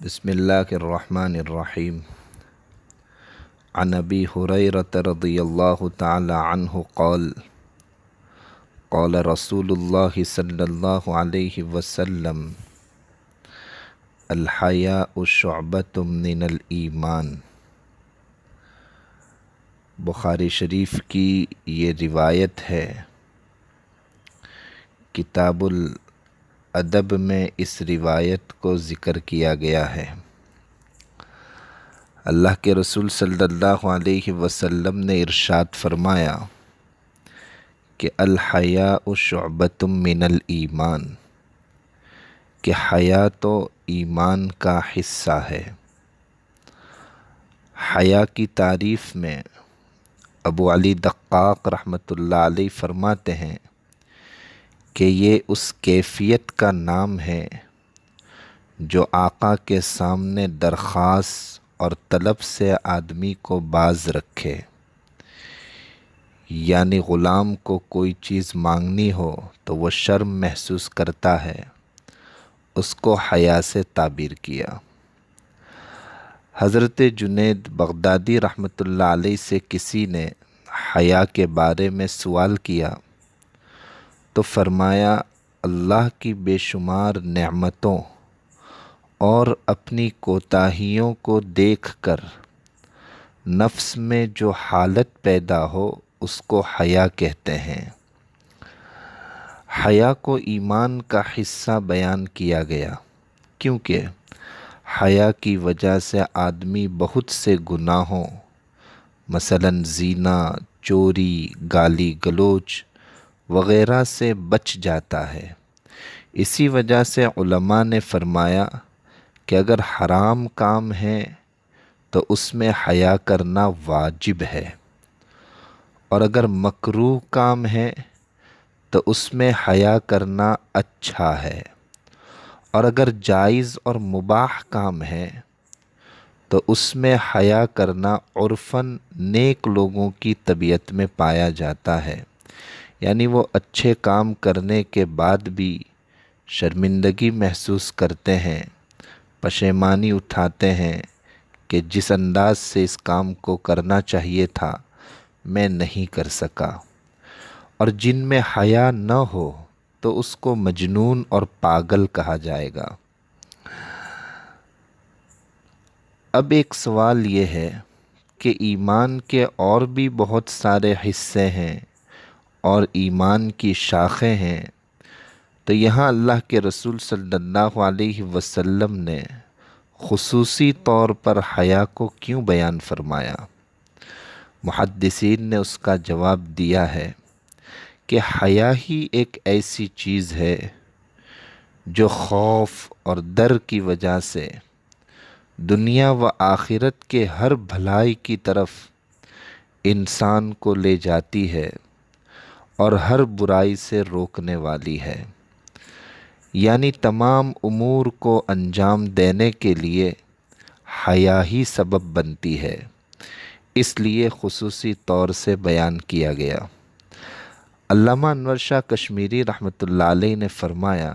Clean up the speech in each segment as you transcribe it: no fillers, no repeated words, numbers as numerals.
بسم اللہ الرحمن الرحیم عن ابی ہریرۃ رضی اللہ تعالی عنہ قال قال رسول اللہ صلی اللہ علیہ وسلم الحیاء شعبۃ من الایمان۔ بخاری شریف کی یہ روایت ہے۔ کتاب الادب میں اس روایت کو ذکر کیا گیا ہے۔ اللہ کے رسول صلی اللہ علیہ وسلم نے ارشاد فرمایا کہ الحیاء شعبۃ من الایمان، کہ حیا تو ایمان کا حصہ ہے۔ حیا کی تعریف میں ابو علی دقاق رحمۃ اللہ علیہ فرماتے ہیں کہ یہ اس کیفیت کا نام ہے جو آقا کے سامنے درخواست اور طلب سے آدمی کو باز رکھے، یعنی غلام کو کوئی چیز مانگنی ہو تو وہ شرم محسوس کرتا ہے، اس کو حیا سے تعبیر کیا۔ حضرت جنید بغدادی رحمۃ اللہ علیہ سے کسی نے حیا کے بارے میں سوال کیا تو فرمایا اللہ کی بے شمار نعمتوں اور اپنی کوتاہیوں کو دیکھ کر نفس میں جو حالت پیدا ہو اس کو حیا کہتے ہیں۔ حیا کو ایمان کا حصہ بیان کیا گیا کیونکہ حیا کی وجہ سے آدمی بہت سے گناہوں مثلاً زنا، چوری، گالی گلوچ وغیرہ سے بچ جاتا ہے۔ اسی وجہ سے علماء نے فرمایا کہ اگر حرام کام ہے تو اس میں حیا کرنا واجب ہے، اور اگر مکروہ کام ہے تو اس میں حیا کرنا اچھا ہے، اور اگر جائز اور مباح کام ہے تو اس میں حیا کرنا عرفاً نیک لوگوں کی طبیعت میں پایا جاتا ہے، یعنی وہ اچھے کام کرنے کے بعد بھی شرمندگی محسوس کرتے ہیں، پشیمانی اٹھاتے ہیں کہ جس انداز سے اس کام کو کرنا چاہیے تھا میں نہیں کر سکا۔ اور جن میں حیا نہ ہو تو اس کو مجنون اور پاگل کہا جائے گا۔ اب ایک سوال یہ ہے کہ ایمان کے اور بھی بہت سارے حصے ہیں اور ایمان کی شاخیں ہیں، تو یہاں اللہ کے رسول صلی اللہ علیہ وسلم نے خصوصی طور پر حیا کو کیوں بیان فرمایا؟ محدثین نے اس کا جواب دیا ہے کہ حیا ہی ایک ایسی چیز ہے جو خوف اور ڈر کی وجہ سے دنیا و آخرت کے ہر بھلائی کی طرف انسان کو لے جاتی ہے اور ہر برائی سے روکنے والی ہے، یعنی تمام امور کو انجام دینے کے لیے حیا ہی سبب بنتی ہے، اس لیے خصوصی طور سے بیان کیا گیا۔ علامہ انور شاہ کشمیری رحمۃ اللہ علیہ نے فرمایا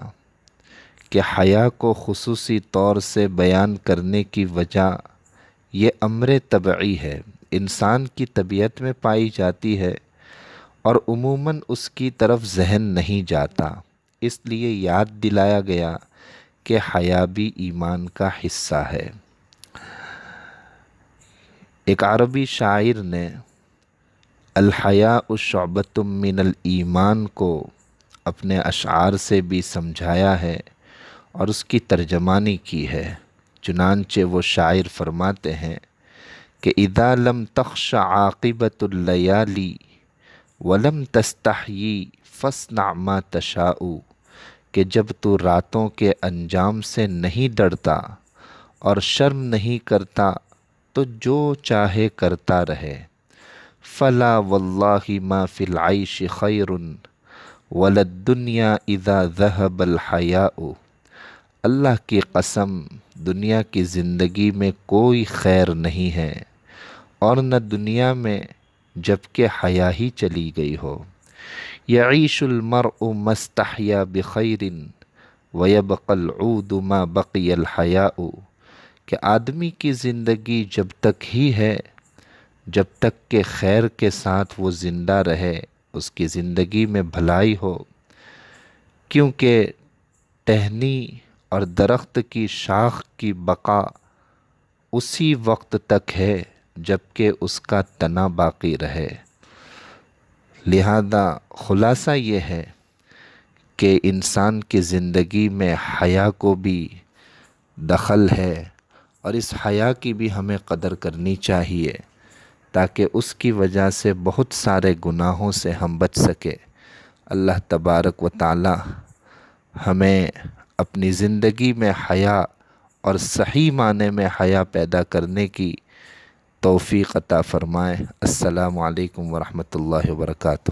کہ حیا کو خصوصی طور سے بیان کرنے کی وجہ یہ امر طبعی ہے، انسان کی طبیعت میں پائی جاتی ہے اور عموماً اس کی طرف ذہن نہیں جاتا، اس لیے یاد دلایا گیا کہ حیا بھی ایمان کا حصہ ہے۔ ایک عربی شاعر نے الحیاء شعبۃ من الایمان کو اپنے اشعار سے بھی سمجھایا ہے اور اس کی ترجمانی کی ہے۔ چنانچہ وہ شاعر فرماتے ہیں کہ اذا لم تخش عاقبۃ اللیالی ولم تستحیی فاصنع ما تشاء، کہ جب تو راتوں کے انجام سے نہیں ڈرتا اور شرم نہیں کرتا تو جو چاہے کرتا رہے۔ فلا واللہ ما فی العیش خیر ولا الدنیا اذا ذہب الحیاء، اللہ کی قسم دنیا کی زندگی میں کوئی خیر نہیں ہے اور نہ دنیا میں جب کہ حیا ہی چلی گئی ہو۔ یعیش المرء ما استحیا بخیر ویبقى العود ما بقی الحیاء، کہ آدمی کی زندگی جب تک ہی ہے، جب تک کہ خیر کے ساتھ وہ زندہ رہے، اس کی زندگی میں بھلائی ہو، کیونکہ ٹہنی اور درخت کی شاخ کی بقا اسی وقت تک ہے جب کہ اس کا تنا باقی رہے۔ لہذا خلاصہ یہ ہے کہ انسان کی زندگی میں حیا کو بھی دخل ہے، اور اس حیا کی بھی ہمیں قدر کرنی چاہیے تاکہ اس کی وجہ سے بہت سارے گناہوں سے ہم بچ سکے۔ اللہ تبارک و تعالی ہمیں اپنی زندگی میں حیا اور صحیح معنی میں حیا پیدا کرنے کی توفیق عطا فرمائے۔ السلام علیکم ورحمۃ اللہ وبرکاتہ۔